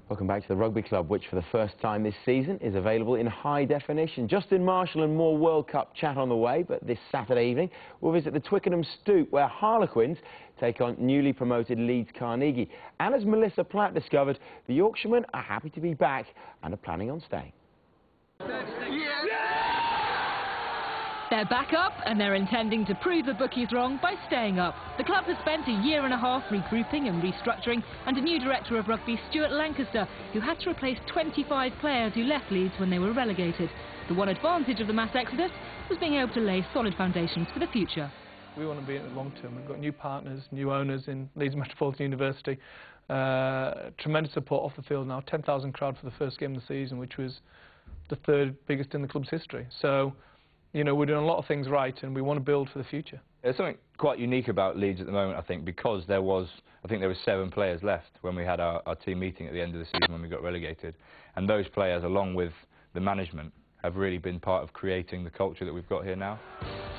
Welcome back to the Rugby Club, which for the first time this season is available in high definition. Justin Marshall and more World Cup chat on the way, but this Saturday evening we'll visit the Twickenham Stoop, where Harlequins take on newly promoted Leeds Carnegie. And as Melissa Platt discovered, the Yorkshiremen are happy to be back and are planning on staying. They're back up and they're intending to prove the bookies wrong by staying up. The club has spent a year and a half regrouping and restructuring under new director of rugby Stuart Lancaster, who had to replace 25 players who left Leeds when they were relegated. The one advantage of the mass exodus was being able to lay solid foundations for the future. We want to be in the long term. We've got new partners, new owners in Leeds Metropolitan University. Tremendous support off the field now. 10,000 crowd for the first game of the season, which was the third biggest in the club's history. So, you know, we're doing a lot of things right and we want to build for the future. There's something quite unique about Leeds at the moment, I think, because there were 7 players left when we had our team meeting at the end of the season when we got relegated. And those players, along with the management, have really been part of creating the culture that we've got here now.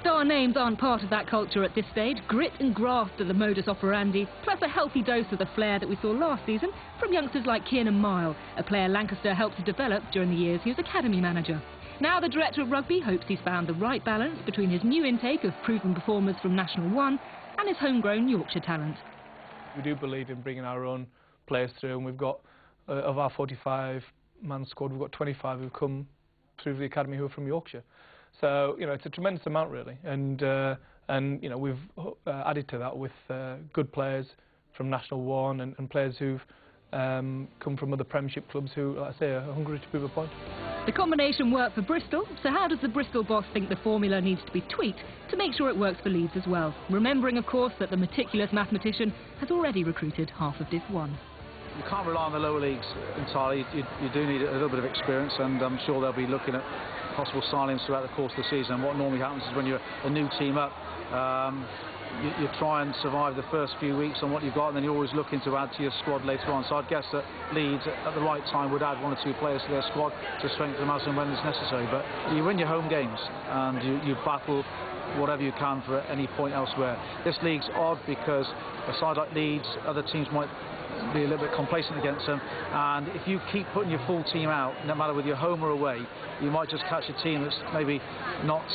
Star names aren't part of that culture at this stage. Grit and graft are the modus operandi, plus a healthy dose of the flair that we saw last season from youngsters like Kiernan Mile, a player Lancaster helped to develop during the years he was academy manager. Now the director of rugby hopes he's found the right balance between his new intake of proven performers from National 1 and his homegrown Yorkshire talent. We do believe in bringing our own players through, and we've got, of our 45-man squad, we've got 25 who've come through the academy who are from Yorkshire. So, you know, it's a tremendous amount really, and you know, we've added to that with good players from National 1 and players who've come from other Premiership clubs who, like I say, are hungry to prove a point. The combination worked for Bristol, so how does the Bristol boss think the formula needs to be tweaked to make sure it works for Leeds as well? Remembering, of course, that the meticulous mathematician has already recruited half of Div 1. You can't rely on the lower leagues entirely. You do need a little bit of experience, and I'm sure they'll be looking at possible signings throughout the course of the season. And what normally happens is when you're a new team up, you try and survive the first few weeks on what you've got, and then you're always looking to add to your squad later on. So I'd guess that Leeds, at the right time, would add 1 or 2 players to their squad to strengthen them as and when it's necessary. But you win your home games, and you battle whatever you can for any point elsewhere. This league's odd because a side like Leeds, other teams might be a little bit complacent against them, and if you keep putting your full team out, no matter whether you're home or away, you might just catch a team that's maybe not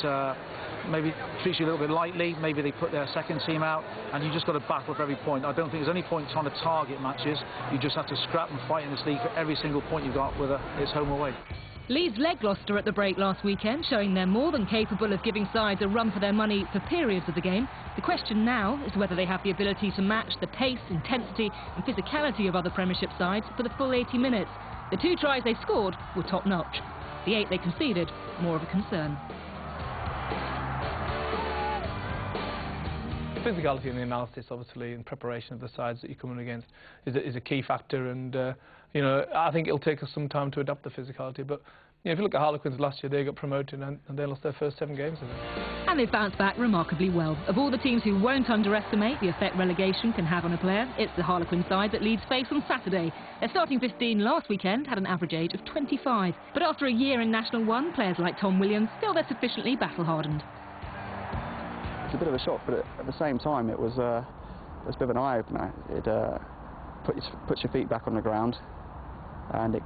maybe treats you a little bit lightly. Maybe they put their second team out, and you just got to battle for every point. I don't think there's any point trying to target matches. You just have to scrap and fight in this league for every single point you've got, whether it's home or away. Leeds led Gloucester at the break last weekend, showing they're more than capable of giving sides a run for their money for periods of the game. The question now is whether they have the ability to match the pace, intensity and physicality of other Premiership sides for the full 80 minutes. The 2 tries they scored were top-notch. The 8 they conceded, more of a concern. Physicality in the analysis, obviously, and preparation of the sides that you're coming against is a key factor, and you know, I think it'll take us some time to adapt the physicality. But you know, if you look at Harlequins last year, they got promoted and they lost their first 7 games of it. And they've bounced back remarkably well. Of all the teams who won't underestimate the effect relegation can have on a player, it's the Harlequin side that Leeds face on Saturday. Their starting 15 last weekend had an average age of 25. But after a year in National 1, players like Tom Williams feel they're sufficiently battle-hardened. It's a bit of a shock, but at the same time it was a bit of an eye-opener. It puts your feet back on the ground, and it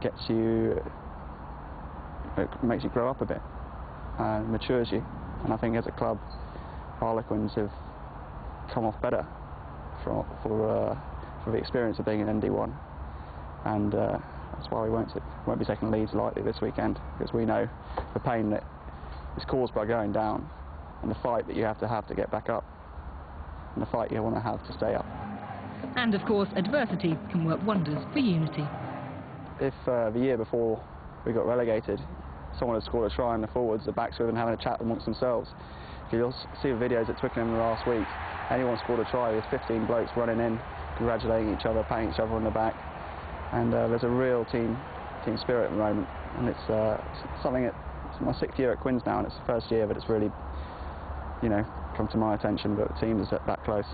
makes you grow up a bit and matures you. And I think as a club, Harlequins have come off better for the experience of being in ND1, and that's why we won't be taking Leeds lightly this weekend, because we know the pain that is caused by going down, and the fight that you have to get back up, and the fight you want to have to stay up. And of course, adversity can work wonders for unity. If the year before we got relegated, someone had scored a try in the forwards, the backs were even having a chat amongst themselves. If you'll see the videos at Twickenham last week, anyone scored a try, there's 15 blokes running in, congratulating each other, patting each other on the back, and there's a real team spirit at the moment, and it's something that, it's my 6th year at Quins now, and it's the first year that it's really, you know, come to my attention, but the team is that close.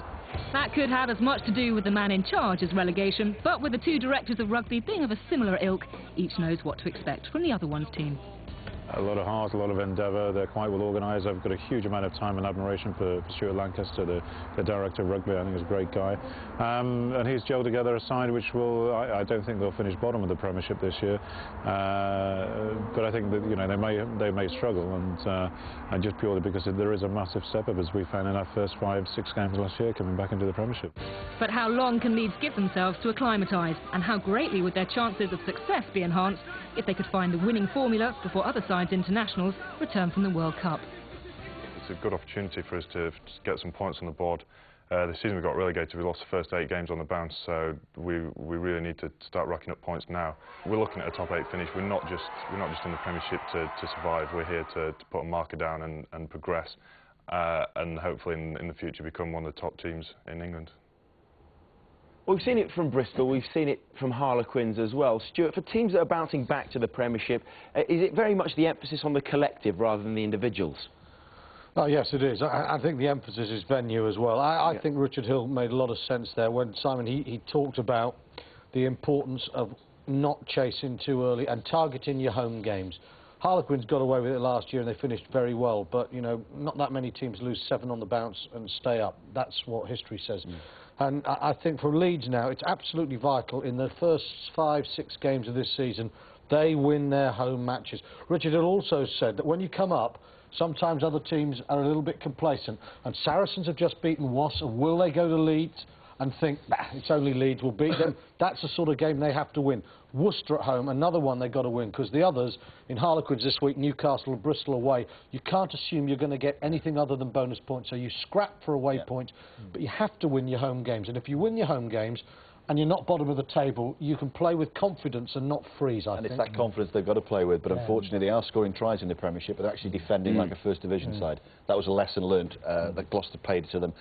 That could have as much to do with the man in charge as relegation, but with the 2 directors of rugby being of a similar ilk, each knows what to expect from the other one's team. a lot of heart, a lot of endeavour. They're quite well organised. I've got a huge amount of time and admiration for Stuart Lancaster, the director of rugby. I think he's a great guy. And he's gelled together a side which will, I don't think they'll finish bottom of the Premiership this year. But I think that, you know, they may struggle, and just purely because there is a massive step up, as we found in our first 5-6 games last year, coming back into the Premiership. But how long can Leeds give themselves to acclimatise, and how greatly would their chances of success be enhanced if they could find the winning formula before other sides' internationals return from the World Cup? It's a good opportunity for us to get some points on the board. The season we got relegated, we lost the first 8 games on the bounce, so we really need to start racking up points now. We're looking at a top 8 finish. We're not just in the Premiership to survive. We're here to put a marker down and progress, and hopefully in the future become one of the top teams in England. We've seen it from Bristol, we've seen it from Harlequins as well. Stuart, for teams that are bouncing back to the Premiership, is it very much the emphasis on the collective rather than the individuals? Oh, yes, it is. I think the emphasis is venue as well. I think Richard Hill made a lot of sense there when Simon, he talked about the importance of not chasing too early and targeting your home games. Harlequins got away with it last year and they finished very well, but, you know, not that many teams lose 7 on the bounce and stay up. That's what history says. And I think for Leeds now, it's absolutely vital in the first 5-6 games of this season, they win their home matches. Richard had also said that when you come up, sometimes other teams are a little bit complacent. And Saracens have just beaten Wasps. Will they go to Leeds and think, bah, it's only Leeds, we'll beat them? That's the sort of game they have to win. Worcester at home, another one they've got to win, because the others, in Harlequins this week, Newcastle and Bristol away, you can't assume you're going to get anything other than bonus points, so you scrap for away points, but you have to win your home games. And if you win your home games, and you're not bottom of the table, you can play with confidence and not freeze, I think. And it's that confidence they've got to play with, but unfortunately they are scoring tries in the Premiership, but they're actually defending like a First Division side. That was a lesson learned that Gloucester paid to them.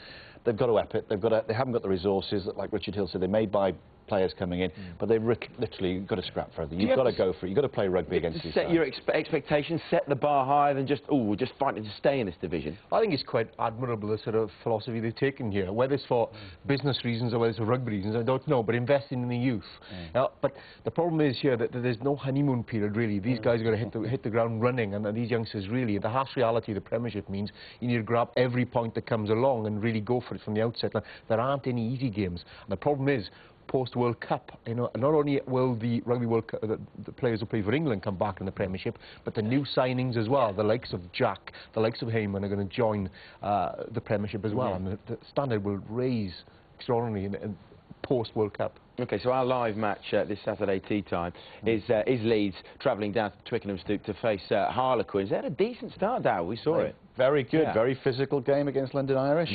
They've got to up it. They haven't got the resources that, like Richard Hill said, they may buy players coming in, but they've literally got to scrap further. You've got to go for it. You've got to play rugby against these Set your expectations, set the bar higher than just, oh, we're just fighting to stay in this division. I think it's quite admirable, the sort of philosophy they've taken here, whether it's for business reasons or whether it's for rugby reasons, I don't know, but investing in the youth. But the problem is here that there's no honeymoon period, really. These guys are going to hit the ground running, and these youngsters, really, the harsh reality of the Premiership means you need to grab every point that comes along and really go for it from the outset. There aren't any easy games, and the problem is, post-World Cup, you know, not only will the Rugby World Cup, the players who play for England come back in the Premiership, but the new signings as well, the likes of Jack, the likes of Heyman are going to join the Premiership as well, and the standard will raise extraordinarily in post-World Cup. OK, so our live match this Saturday tea time is Leeds travelling down to Twickenham Stoop to face Harlequins. They had a decent start, Dow, we saw it. Very good, very physical game against London Irish.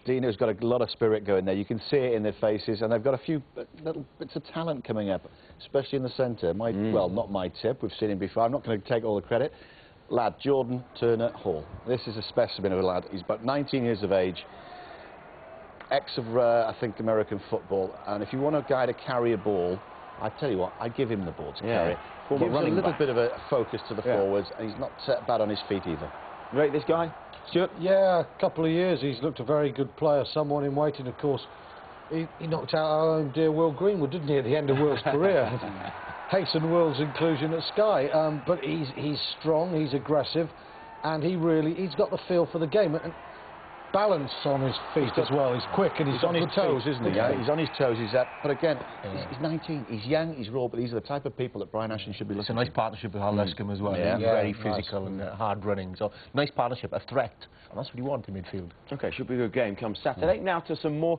Dino's got a lot of spirit going there. You can see it in their faces, and they've got a few little bits of talent coming up, especially in the centre. Well, not my tip. We've seen him before. I'm not going to take all the credit. Lad, Jordan Turner Hall. This is a specimen of a lad. He's about 19 years of age, ex of, I think, American football. And if you want a guy to carry a ball, I tell you what, I'd give him the ball to carry it. Gives a little bit of a focus to the forwards, and he's not bad on his feet either. Rate this guy? Stuart? Yeah, a couple of years he's looked a very good player, someone in waiting, of course. He knocked out our own dear Will Greenwood, didn't he, at the end of Will's career? Hastened Will's inclusion at Sky. But he's strong, he's aggressive, and he's got the feel for the game. And balance on his feet as well. He's quick and he's on his toes, isn't he? Yeah, he's on his toes. But again, he's 19. He's young. He's raw. But these are the type of people that Brian Ashton should be looking. It's a nice partnership with Hal Luscombe as well. Yeah, very physical and hard running. So nice partnership, a threat, and that's what you want in midfield. OK, should be a good game come Saturday. Now to some more